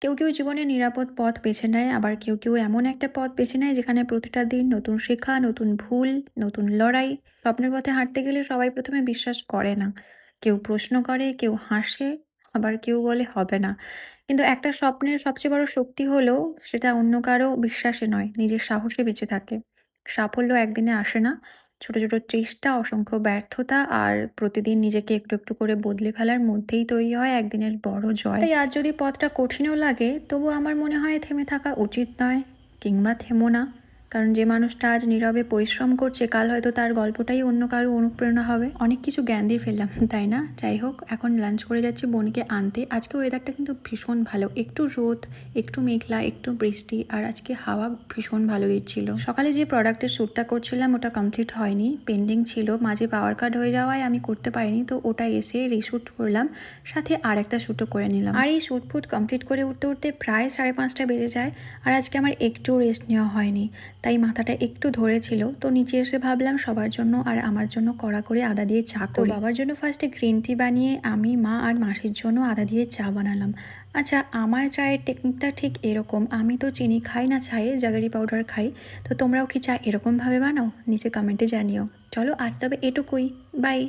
কেউ কেউ জীবনে নিরাপদ পথ বেছে নেয়, আবার কেউ কেউ এমন একটা পথ বেছে নেয় যেখানে প্রতিটা দিন নতুন শেখা, নতুন ভুল, নতুন লড়াই। স্বপ্নের পথে হাঁটতে গেলে সবাই প্রথমে বিশ্বাস করে না। কেউ প্রশ্ন করে, কেউ হাসে, আবার কেউ বলে হবে না। কিন্তু একটা স্বপ্নের সবচেয়ে বড় শক্তি হলো সেটা অন্য কারো বিশ্বাসে নয়, নিজের সাহসে বেঁচে থাকে। সাফল্য একদিনে আসে না। ছোট ছোট চেষ্টা, অসংখ্য ব্যর্থতা আর প্রতিদিন নিজেকে একটু একটু করে বদলে ফেলার মধ্যেই তৈরি হয় একদিনের বড় জয়। তাই আজ যদি পথটা কঠিনও লাগে, তবু আমার মনে হয় থেমে থাকা উচিত নয়, কিংবা থেমো না। কারণ যে মানুষটা আজ নীরবে পরিশ্রম করছে, কাল হয়তো তার গল্পটাই অন্য কারো অনুপ্রেরণা হবে। অনেক কিছু জ্ঞান দিয়ে ফেললাম, তাই না? যাই হোক, এখন লাঞ্চ করে যাচ্ছি বোনকে আনতে। আজকে ওয়েদারটা কিন্তু ভীষণ ভালো, একটু রোদ, একটু মেঘলা, একটু বৃষ্টি, আর আজকে হাওয়া ভীষণ ভালো দিচ্ছিল। সকালে যে প্রোডাক্টের শ্যুটটা করছিলাম ওটা কমপ্লিট হয়নি, পেন্ডিং ছিল, মাঝে পাওয়ার কাট হয়ে যাওয়ায় আমি করতে পারিনি। তো ওটা এসে রিশ্যুট করলাম, সাথে আর একটা শ্যুটও করে নিলাম। আর এই শ্যুট ফুট কমপ্লিট করে উঠতে উঠতে প্রায় 5:30 বেজে যায়। আর আজকে আমার একটু রেস্ট নেওয়া হয়নি, তাই মাথাটা একটু ধরেছিল। তো নিচে এসে ভাবলাম সবার জন্য আর আমার জন্য কড়া করে আদা দিয়ে চা করি। তো বাবার জন্য ফার্স্টে গ্রিন টি বানিয়ে আমি, মা আর মাসির জন্য আদা দিয়ে চা বানালাম। আচ্ছা, আমার চায়ের টেকনিকটা ঠিক এরকম। আমি তো চিনি খাই না চায়ে, জাগারি পাউডার খাই। তো তোমরাও কি চা এরকমভাবে বানাও? নিচে কমেন্টে জানিও। চলো আজ তবে এটুকুই। বাই।